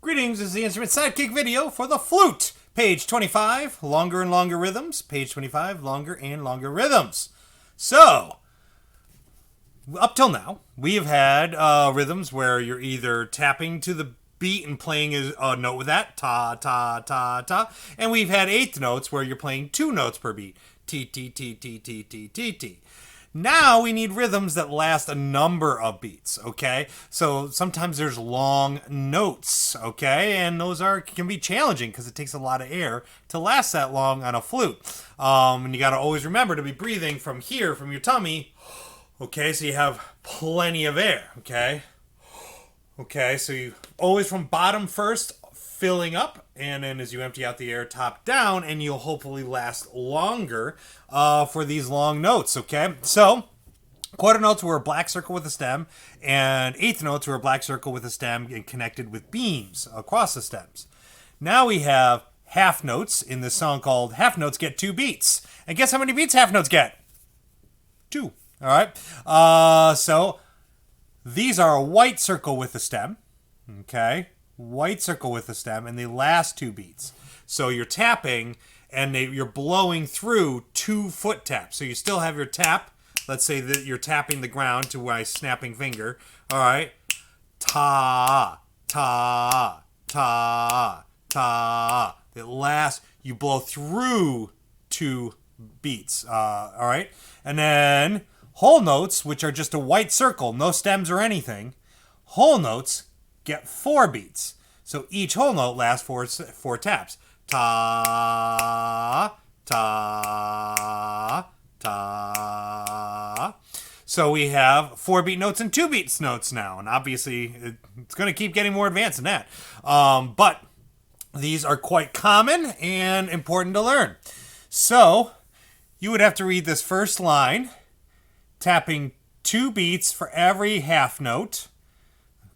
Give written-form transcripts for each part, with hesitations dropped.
Greetings, this is the Instrument Sidekick video for the flute. Page 25, longer and longer rhythms. Page 25, longer and longer rhythms. So, up till now, we have had rhythms where you're either tapping to the beat and playing a note with that, ta, ta, ta, ta. And we've had eighth notes where you're playing two notes per beat, t, t, t, t, t, t, t, t. Now we need rhythms that last a number of beats, okay? So sometimes there's long notes, okay? And those can be challenging because it takes a lot of air to last that long on a flute. And you got to always remember to be breathing from here, from your tummy, okay? So you have plenty of air, okay? Okay, so you always from bottom first, filling up, and then as you empty out the air, top down, and you'll hopefully last longer for these long notes, okay? So, quarter notes were a black circle with a stem, and eighth notes were a black circle with a stem and connected with beams across the stems. Now we have half notes in this song called Half Notes Get Two Beats. And guess how many beats half notes get? Two, all right? So, these are a white circle with a stem, okay? White circle with a stem, and they last two beats. So you're tapping, and you're blowing through 2 foot taps. So you still have your tap. Let's say that you're tapping the ground to my snapping finger. All right. Ta, ta, ta, ta. It lasts. You blow through 2 beats. All right. And then whole notes, which are just a white circle, no stems or anything. Whole notes get 4 beats. So each whole note lasts four taps. Ta, ta, ta. So we have 4-beat notes and 2-beat notes now. And obviously, it's going to keep getting more advanced than that. But these are quite common and important to learn. So you would have to read this first line, tapping 2 beats for every half note.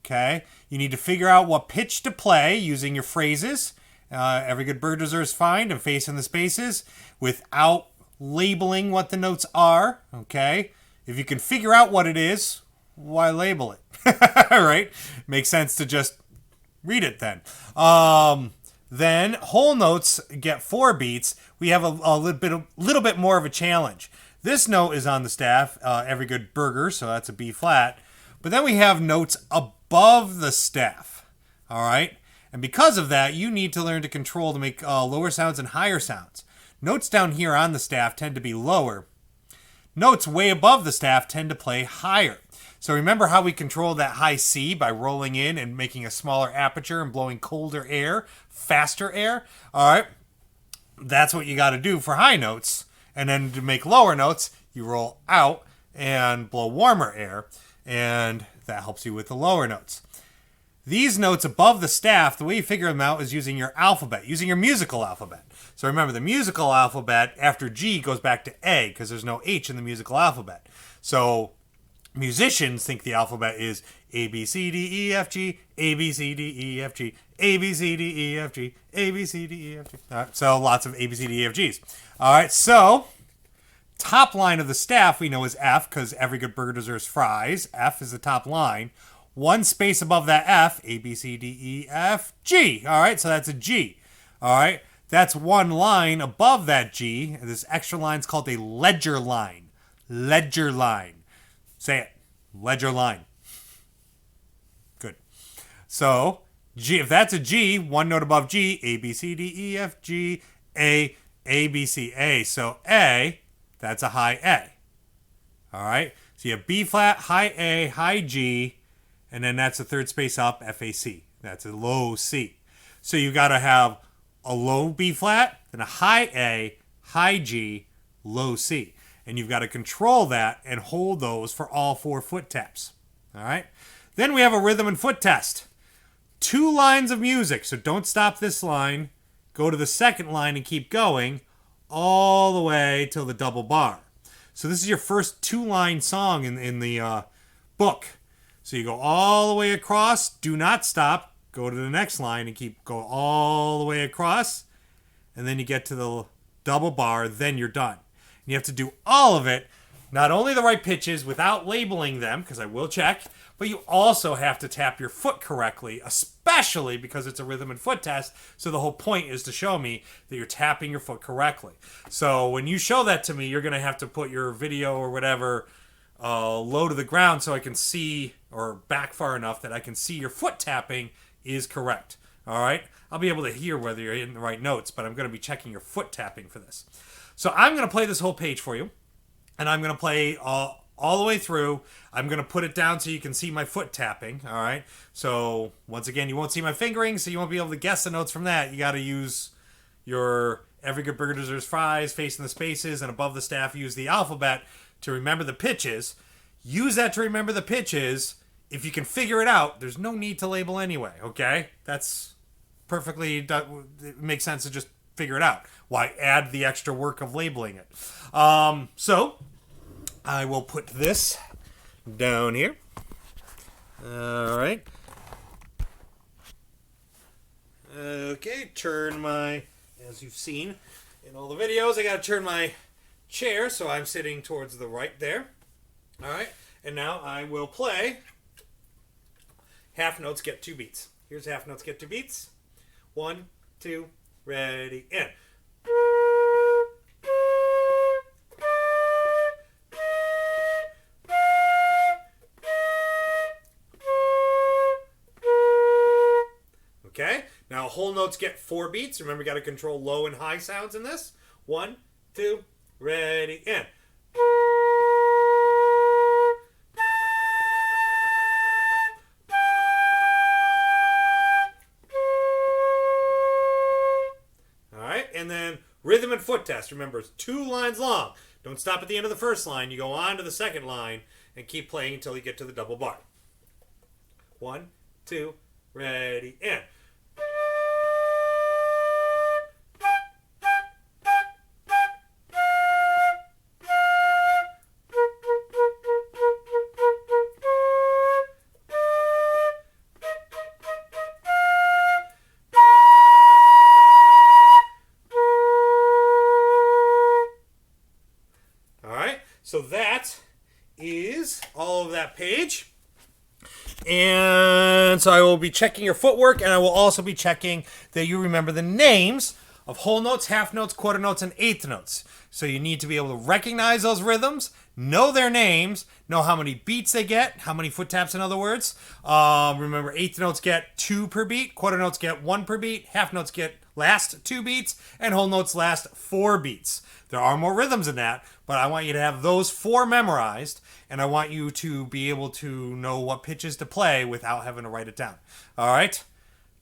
Okay, you need to figure out what pitch to play using your phrases. Every good bird deserves find and face in the spaces without labeling what the notes are. Okay, if you can figure out what it is, why label it? Right? Makes sense to just read it then. Then whole notes get 4 beats. We have a little bit more of a challenge. This note is on the staff, every good burger, so that's a B flat. But then we have notes above the staff, all right? And because of that, you need to learn to control to make lower sounds and higher sounds. Notes down here on the staff tend to be lower. Notes way above the staff tend to play higher. So remember how we control that high C by rolling in and making a smaller aperture and blowing colder air, faster air? All right, that's what you got to do for high notes. And then to make lower notes, you roll out and blow warmer air. And that helps you with the lower notes. These notes above the staff, the way you figure them out is using your alphabet, using your musical alphabet. So remember, the musical alphabet after G goes back to A because there's no H in the musical alphabet. So musicians think the alphabet is A, B, C, D, E, F, G, A, B, C, D, E, F, G, A, B, C, D, E, F, G, A, B, C, D, E, F, G. All right, so lots of A, B, C, D, E, F, Gs. All right, so top line of the staff we know is F because every good burger deserves fries. F is the top line. One space above that F, A, B, C, D, E, F, G. All right, so that's a G. All right, that's one line above that G. This extra line is called a ledger line. Ledger line. Say it. Ledger line. Good. So, G, if that's a G, one note above G, A, B, C, D, E, F, G, A, B, C, A. So A, that's a high A. All right? So you have B flat, high A, high G, and then that's the third space up, F, A, C. That's a low C. So you got to have a low B flat, then a high A, high G, low C. And you've got to control that and hold those for all 4 foot taps. All right? Then we have a rhythm and foot test. 2 lines of music. So don't stop this line. Go to the second line and keep going all the way till the double bar. So this is your first 2-line song in the book. So you go all the way across, do not stop, go to the next line and go all the way across, and then you get to the double bar, then you're done. And you have to do all of it, not only the right pitches without labeling them, because I will check, but you also have to tap your foot correctly, especially because it's a rhythm and foot test. So the whole point is to show me that you're tapping your foot correctly. So when you show that to me, you're going to have to put your video or whatever low to the ground so I can see, or back far enough that I can see your foot tapping is correct. All right? I'll be able to hear whether you're hitting the right notes, but I'm going to be checking your foot tapping for this. So I'm going to play this whole page for you, and I'm going to play all the way through. I'm going to put it down so you can see my foot tapping. All right? So once again, you won't see my fingering, so you won't be able to guess the notes from that. You got to use your Every Good Burger Deserves Fries, Facing the Spaces, and Above the Staff, use the alphabet to remember the pitches. Use that to remember the pitches. If you can figure it out, there's no need to label anyway, okay? That's perfectly, it makes sense to just figure it out. Why add the extra work of labeling it? So, I will put this down here. All right. Okay, turn my, as you've seen in all the videos, I got to turn my chair so I'm sitting towards the right there. All right, and now I will play Half Notes Get 2 Beats. Here's Half Notes Get 2 Beats. 1, 2, ready, and. Okay, now whole notes get 4 beats. Remember, you got to control low and high sounds in this. 1, 2, ready, and. And then rhythm and foot test. Remember, it's 2 lines long. Don't stop at the end of the first line. You go on to the second line and keep playing until you get to the double bar. 1, 2, ready, and. So that is all of that page. And so I will be checking your footwork, and I will also be checking that you remember the names of whole notes, half notes, quarter notes, and eighth notes. So you need to be able to recognize those rhythms, know their names, know how many beats they get, how many foot taps in other words. Remember, eighth notes get 2 per beat, quarter notes get 1 per beat, half notes get last 2 beats, and whole notes last 4 beats. There are more rhythms in that, but I want you to have those 4 memorized, and I want you to be able to know what pitches to play without having to write it down. All right?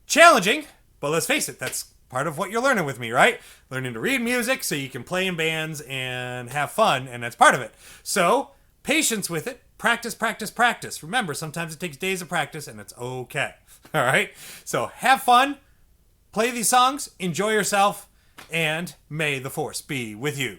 Challenging, but let's face it, that's part of what you're learning with me, right? Learning to read music so you can play in bands and have fun, and that's part of it. So, patience with it. Practice, practice, practice. Remember, sometimes it takes days of practice, and it's okay. All right? So, have fun. Play these songs. Enjoy yourself. And may the force be with you.